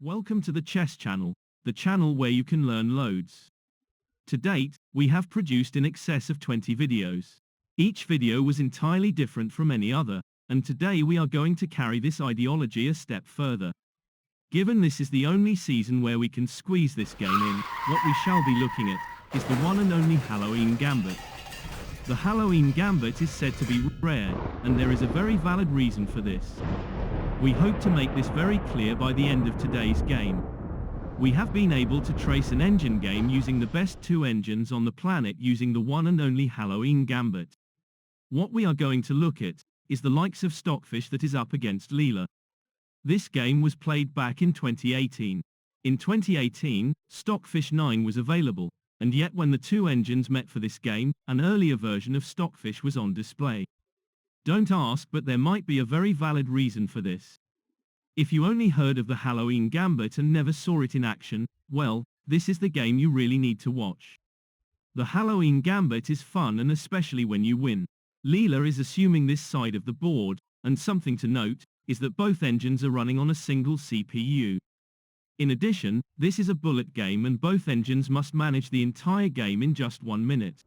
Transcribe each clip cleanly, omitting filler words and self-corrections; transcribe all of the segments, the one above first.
Welcome to the Chess Channel, the channel where you can learn loads. To date, we have produced in excess of 20 videos. Each video was entirely different from any other, and today we are going to carry this ideology a step further. Given this is the only season where we can squeeze this game in, what we shall be looking at is the one and only Halloween Gambit. The Halloween Gambit is said to be rare, and there is a very valid reason for this. We hope to make this very clear by the end of today's game. We have been able to trace an engine game using the best two engines on the planet using the one and only Halloween Gambit. What we are going to look at is the likes of Stockfish that is up against Leela. This game was played back in 2018. In 2018, Stockfish 9 was available, and yet when the two engines met for this game, an earlier version of Stockfish was on display. Don't ask, but there might be a very valid reason for this. If you only heard of the Halloween Gambit and never saw it in action, well, this is the game you really need to watch. The Halloween Gambit is fun, and especially when you win. Leela is assuming this side of the board, and something to note is that both engines are running on a single CPU. In addition, this is a bullet game and both engines must manage the entire game in just 1 minute.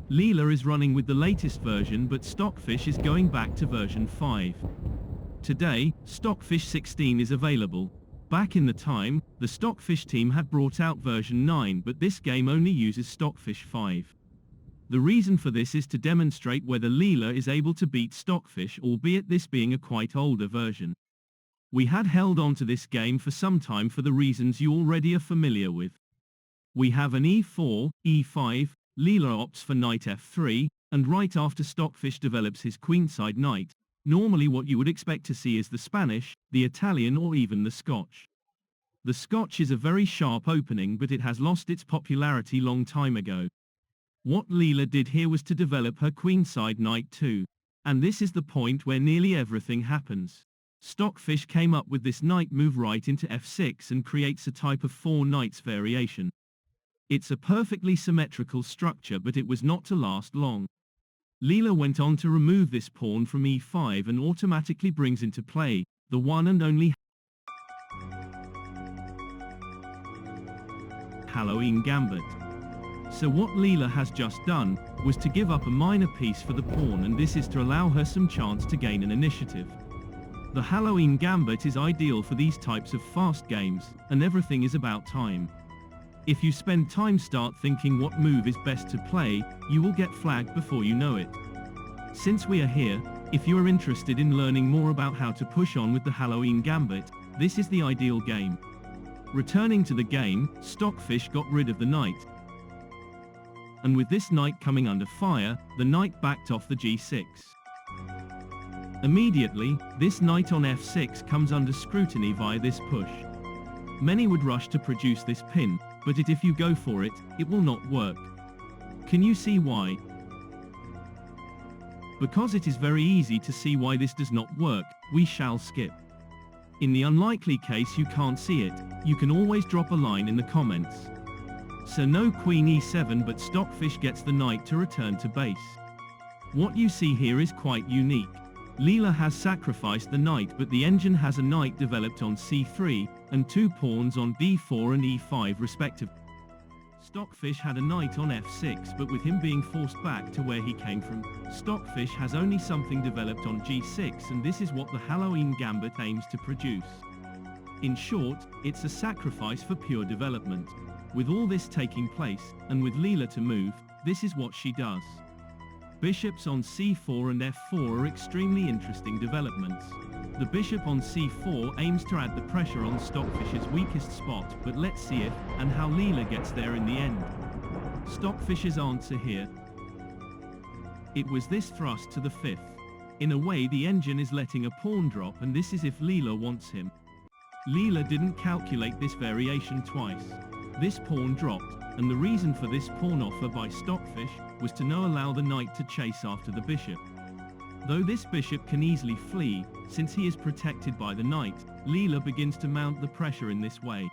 Leela is running with the latest version, but Stockfish is going back to version 5. Today, Stockfish 16 is available. Back in the time, the Stockfish team had brought out version 9, but this game only uses Stockfish 5. The reason for this is to demonstrate whether Leela is able to beat Stockfish, albeit this being a quite older version. We had held on to this game for some time for the reasons you already are familiar with. We have an e4, e5, Leela opts for knight f3, and right after Stockfish develops his queenside knight, normally what you would expect to see is the Spanish, the Italian, or even the Scotch. The Scotch is a very sharp opening, but it has lost its popularity long time ago. What Leela did here was to develop her queenside knight too. And this is the point where nearly everything happens. Stockfish came up with this knight move right into f6 and creates a type of 4 knights variation. It's a perfectly symmetrical structure, but it was not to last long. Leela went on to remove this pawn from e5 and automatically brings into play the one and only Halloween Gambit. So what Leela has just done was to give up a minor piece for the pawn, and this is to allow her some chance to gain an initiative. The Halloween Gambit is ideal for these types of fast games, and everything is about time. If you spend time start thinking what move is best to play, you will get flagged before you know it. Since we are here, if you are interested in learning more about how to push on with the Halloween Gambit, this is the ideal game. Returning to the game, Stockfish got rid of the knight. And with this knight coming under fire, the knight backed off the g6. Immediately, this knight on f6 comes under scrutiny via this push. Many would rush to produce this pin, but if you go for it, it will not work. Can you see why? Because it is very easy to see why this does not work, we shall skip. In the unlikely case you can't see it, you can always drop a line in the comments. So no queen e7, but Stockfish gets the knight to return to base. What you see here is quite unique. Leela has sacrificed the knight, but the engine has a knight developed on c3, and 2 pawns on d4 and e5 respectively. Stockfish had a knight on f6, but with him being forced back to where he came from, Stockfish has only something developed on g6, and this is what the Halloween Gambit aims to produce. In short, it's a sacrifice for pure development. With all this taking place, and with Leela to move, this is what she does. Bishops on c4 and f4 are extremely interesting developments. The bishop on c4 aims to add the pressure on Stockfish's weakest spot, but let's see if and how Leela gets there in the end. Stockfish's answer here. It was this thrust to the 5th. In a way, the engine is letting a pawn drop, and this is if Leela wants him. Leela didn't calculate this variation twice. This pawn dropped, and the reason for this pawn offer by Stockfish was to not allow the knight to chase after the bishop. Though this bishop can easily flee, since he is protected by the knight, Leela begins to mount the pressure in this way.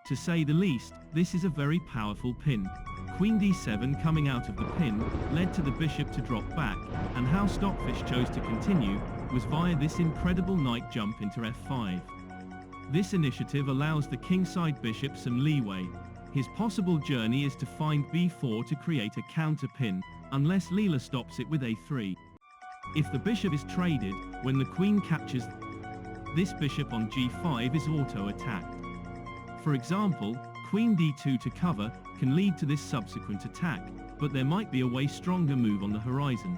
To say the least, this is a very powerful pin. Queen d7 coming out of the pin led to the bishop to drop back, and how Stockfish chose to continue was via this incredible knight jump into f5. This initiative allows the kingside bishop some leeway. His possible journey is to find b4 to create a counter pin, unless Leela stops it with a3. If the bishop is traded, when the queen captures, this bishop on g5 is auto-attacked. For example, queen d2 to cover can lead to this subsequent attack, but there might be a way stronger move on the horizon.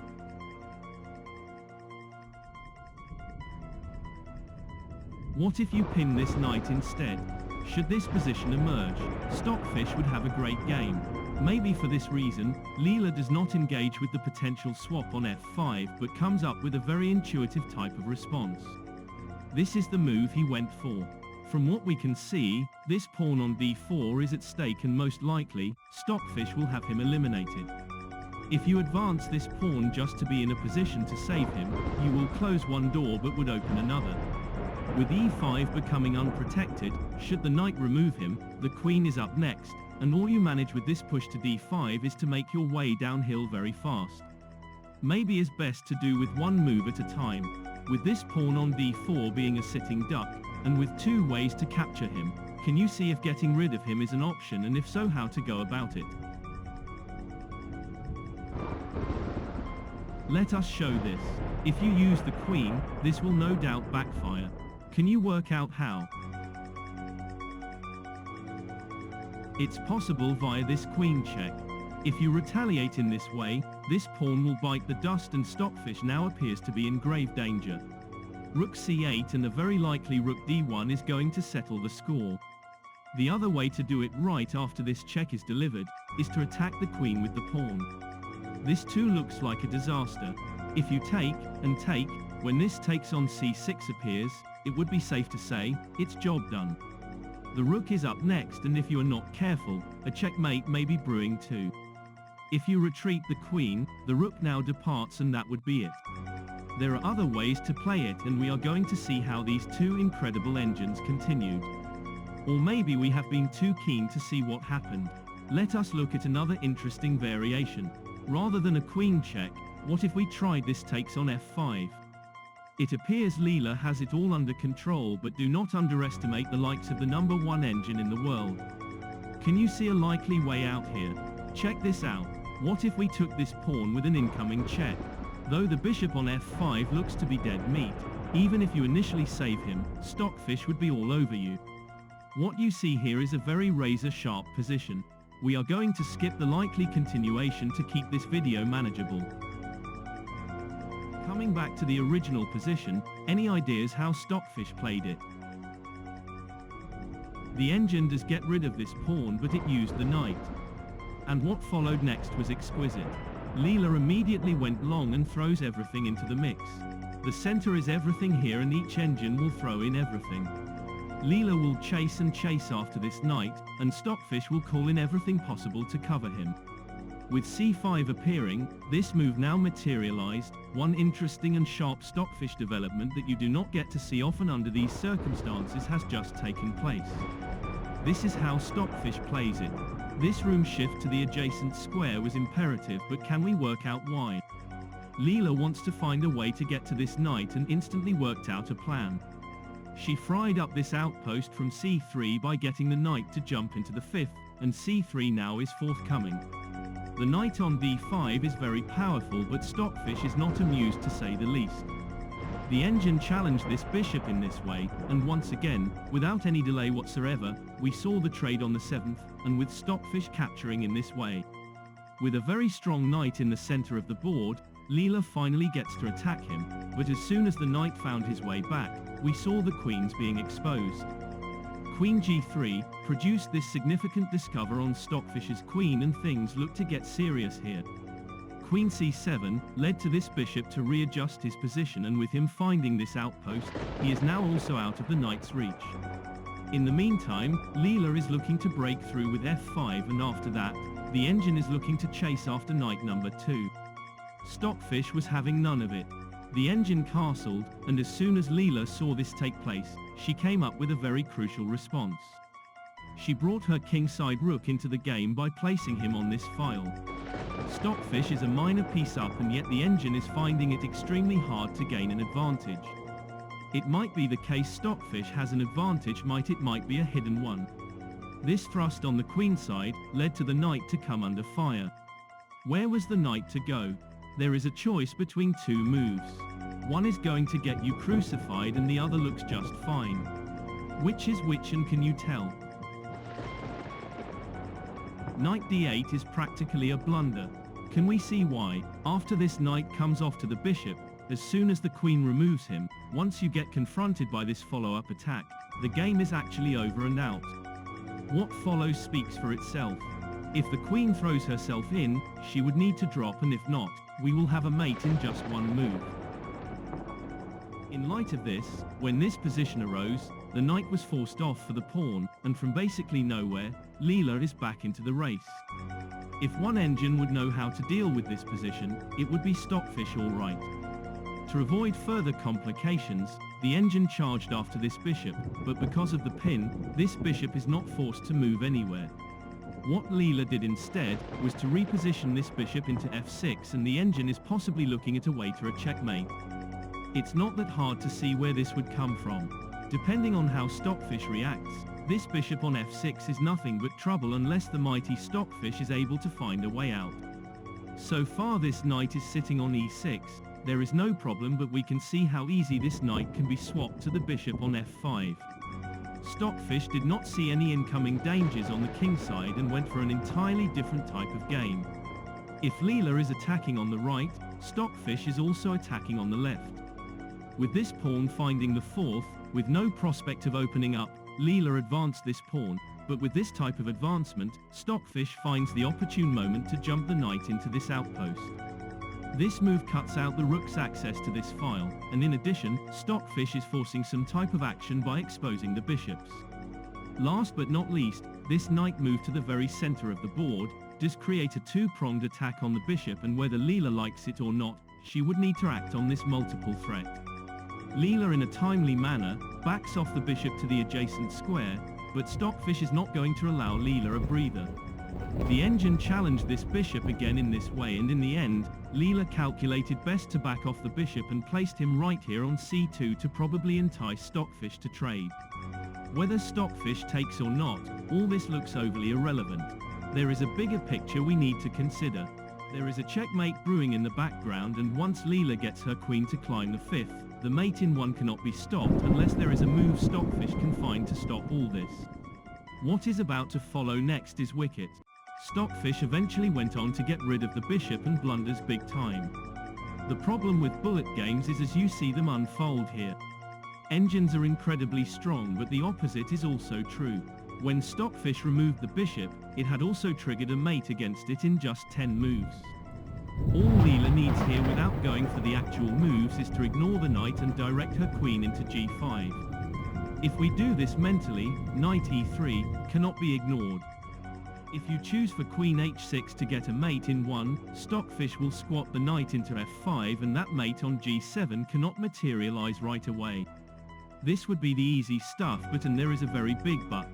What if you pin this knight instead? Should this position emerge, Stockfish would have a great game. Maybe for this reason, Leela does not engage with the potential swap on f5 but comes up with a very intuitive type of response. This is the move he went for. From what we can see, this pawn on d4 is at stake and most likely, Stockfish will have him eliminated. If you advance this pawn just to be in a position to save him, you will close one door but would open another. With e5 becoming unprotected, should the knight remove him, the queen is up next, and all you manage with this push to d5 is to make your way downhill very fast. Maybe is best to do with one move at a time, with this pawn on d4 being a sitting duck, and with two ways to capture him. Can you see if getting rid of him is an option, and if so, how to go about it? Let us show this. If you use the queen, this will no doubt backfire. Can you work out how? It's possible via this queen check. If you retaliate in this way, this pawn will bite the dust and Stockfish now appears to be in grave danger. Rook c8 and a very likely rook d1 is going to settle the score. The other way to do it right after this check is delivered, is to attack the queen with the pawn. This too looks like a disaster. If you take, and take, when this takes on c6 appears, it would be safe to say, it's job done. The rook is up next, and if you are not careful, a checkmate may be brewing too. If you retreat the queen, the rook now departs and that would be it. There are other ways to play it, and we are going to see how these two incredible engines continued. Or maybe we have been too keen to see what happened. Let us look at another interesting variation. Rather than a queen check, what if we tried this takes on f5? It appears Leela has it all under control, but do not underestimate the likes of the #1 engine in the world. Can you see a likely way out here? Check this out. What if we took this pawn with an incoming check? Though the bishop on f5 looks to be dead meat, even if you initially save him, Stockfish would be all over you. What you see here is a very razor-sharp position. We are going to skip the likely continuation to keep this video manageable. Coming back to the original position, any ideas how Stockfish played it? The engine does get rid of this pawn, but it used the knight. And what followed next was exquisite. Leela immediately went long and throws everything into the mix. The center is everything here, and each engine will throw in everything. Leela will chase and chase after this knight, and Stockfish will call in everything possible to cover him. With c5 appearing, this move now materialized, one interesting and sharp Stockfish development that you do not get to see often under these circumstances has just taken place. This is how Stockfish plays it. This room shift to the adjacent square was imperative, but can we work out why? Leela wants to find a way to get to this knight and instantly worked out a plan. She fried up this outpost from c3 by getting the knight to jump into the fifth, and c3 now is forthcoming. The knight on d5 is very powerful, but Stockfish is not amused to say the least. The engine challenged this bishop in this way, and once again, without any delay whatsoever, we saw the trade on the 7th, and with Stockfish capturing in this way. With a very strong knight in the center of the board, Leela finally gets to attack him, but as soon as the knight found his way back, we saw the queens being exposed. Queen g3 produced this significant discover on Stockfish's queen, and things look to get serious here. Queen c7 led to this bishop to readjust his position, and with him finding this outpost, he is now also out of the knight's reach. In the meantime, Leela is looking to break through with f5, and after that, the engine is looking to chase after knight number 2. Stockfish was having none of it. The engine castled, and as soon as Leela saw this take place, she came up with a very crucial response. She brought her kingside rook into the game by placing him on this file. Stockfish is a minor piece up, and yet the engine is finding it extremely hard to gain an advantage. It might be the case Stockfish has an advantage, might be a hidden one. This thrust on the queen side led to the knight to come under fire. Where was the knight to go? There is a choice between two moves. One is going to get you crucified and the other looks just fine. Which is which, and can you tell? Knight d8 is practically a blunder. Can we see why? After this, knight comes off to the bishop. As soon as the queen removes him, once you get confronted by this follow-up attack, the game is actually over and out. What follows speaks for itself. If the queen throws herself in, she would need to drop, and if not, we will have a mate in just one move. In light of this, when this position arose, the knight was forced off for the pawn, and from basically nowhere, Leela is back into the race. If one engine would know how to deal with this position, it would be Stockfish, all right. To avoid further complications, the engine charged after this bishop, but because of the pin, this bishop is not forced to move anywhere. What Leela did instead was to reposition this bishop into f6, and the engine is possibly looking at a way to a checkmate. It's not that hard to see where this would come from. Depending on how Stockfish reacts, this bishop on f6 is nothing but trouble unless the mighty Stockfish is able to find a way out. So far this knight is sitting on e6, there is no problem, but we can see how easy this knight can be swapped to the bishop on f5. Stockfish did not see any incoming dangers on the king side and went for an entirely different type of game. If Leela is attacking on the right, Stockfish is also attacking on the left. With this pawn finding the fourth, with no prospect of opening up, Leela advanced this pawn, but with this type of advancement, Stockfish finds the opportune moment to jump the knight into this outpost. This move cuts out the rook's access to this file, and in addition, Stockfish is forcing some type of action by exposing the bishops. Last but not least, this knight move to the very center of the board does create a two-pronged attack on the bishop, and whether Leela likes it or not, she would need to act on this multiple threat. Leela in a timely manner backs off the bishop to the adjacent square, but Stockfish is not going to allow Leela a breather. The engine challenged this bishop again in this way, and in the end, Leela calculated best to back off the bishop and placed him right here on c2 to probably entice Stockfish to trade. Whether Stockfish takes or not, all this looks overly irrelevant. There is a bigger picture we need to consider. There is a checkmate brewing in the background, and once Leela gets her queen to climb the fifth, the mate in one cannot be stopped unless there is a move Stockfish can find to stop all this. What is about to follow next is wicked. Stockfish eventually went on to get rid of the bishop and blunders big time. The problem with bullet games is as you see them unfold here. Engines are incredibly strong, but the opposite is also true. When Stockfish removed the bishop, it had also triggered a mate against it in just 10 moves. All Leela needs here without going for the actual moves is to ignore the knight and direct her queen into g5. If we do this mentally, knight e3 cannot be ignored. If you choose for queen h6 to get a mate in one, Stockfish will squat the knight into f5, and that mate on g7 cannot materialize right away. This would be the easy stuff, but and there is a very big but.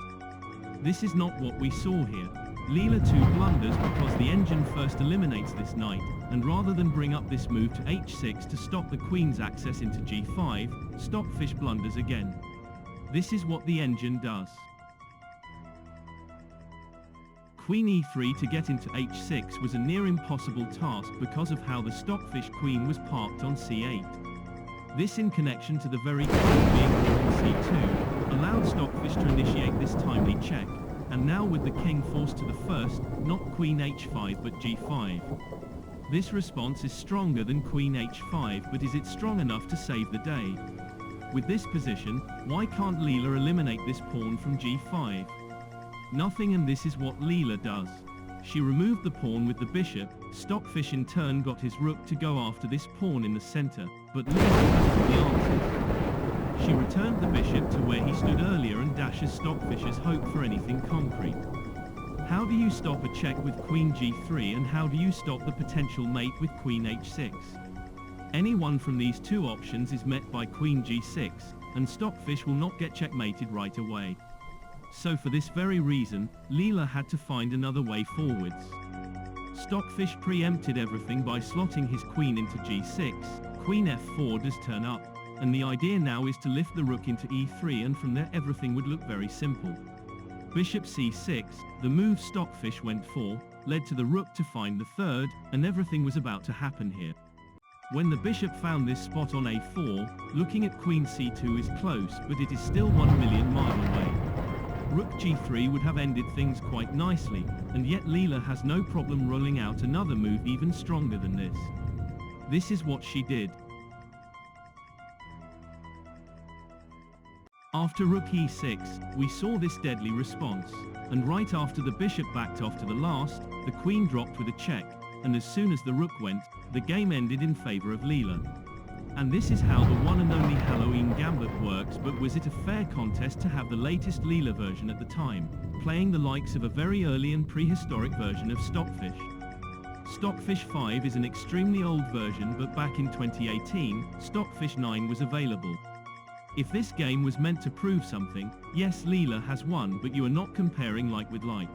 This is not what we saw here. Leela 2 blunders because the engine first eliminates this knight, and rather than bring up this move to h6 to stop the queen's access into g5, Stockfish blunders again. This is what the engine does. Queen e3 to get into h6 was a near impossible task because of how the Stockfish queen was parked on c8. This, in connection to the very queen being put on c2, allowed Stockfish to initiate this timely check, and now with the king forced to the first, not queen h5 but g5. This response is stronger than queen h5, but is it strong enough to save the day? With this position, why can't Leela eliminate this pawn from g5? Nothing, and this is what Leela does. She removed the pawn with the bishop. Stockfish in turn got his rook to go after this pawn in the center, but Leela has all the answers. She returned the bishop to where he stood earlier and dashes Stockfish's hope for anything concrete. How do you stop a check with queen g3, and how do you stop the potential mate with queen h6? Any one from these two options is met by queen g6, and Stockfish will not get checkmated right away. So for this very reason, Leela had to find another way forwards. Stockfish preempted everything by slotting his queen into g6, queen f4 does turn up, and the idea now is to lift the rook into e3, and from there everything would look very simple. Bishop c6, the move Stockfish went for, led to the rook to find the third, and everything was about to happen here. When the bishop found this spot on a4, looking at queen c2 is close, but it is still 1 million miles away. Rook g3 would have ended things quite nicely, and yet Leela has no problem rolling out another move even stronger than this. This is what she did. After rook e6, we saw this deadly response, and right after the bishop backed off to the last, the queen dropped with a check, and as soon as the rook went, the game ended in favor of Leela. And this is how the one and only Halloween Gambit works, but was it a fair contest to have the latest Leela version at the time, playing the likes of a very early and prehistoric version of Stockfish? Stockfish 5 is an extremely old version, but back in 2018, Stockfish 9 was available. If this game was meant to prove something, yes, Leela has won, but you are not comparing like with like.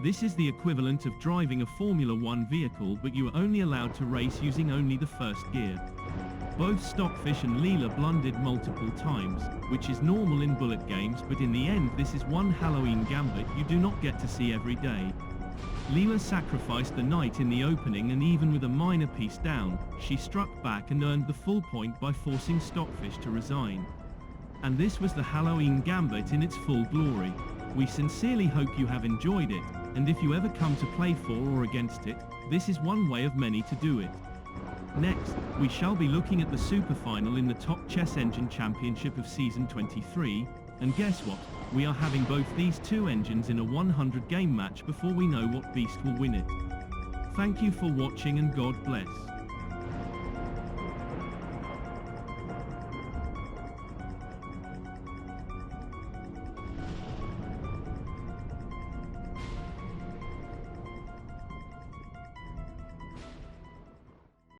This is the equivalent of driving a Formula 1 vehicle, but you are only allowed to race using only the first gear. Both Stockfish and Leela blundered multiple times, which is normal in bullet games, but in the end this is one Halloween Gambit you do not get to see every day. Leela sacrificed the knight in the opening, and even with a minor piece down, she struck back and earned the full point by forcing Stockfish to resign. And this was the Halloween Gambit in its full glory. We sincerely hope you have enjoyed it, and if you ever come to play for or against it, this is one way of many to do it. Next, we shall be looking at the super final in the Top Chess Engine Championship of Season 23, and guess what? We are having both these two engines in a 100 game match before we know what beast will win it. Thank you for watching, and God bless.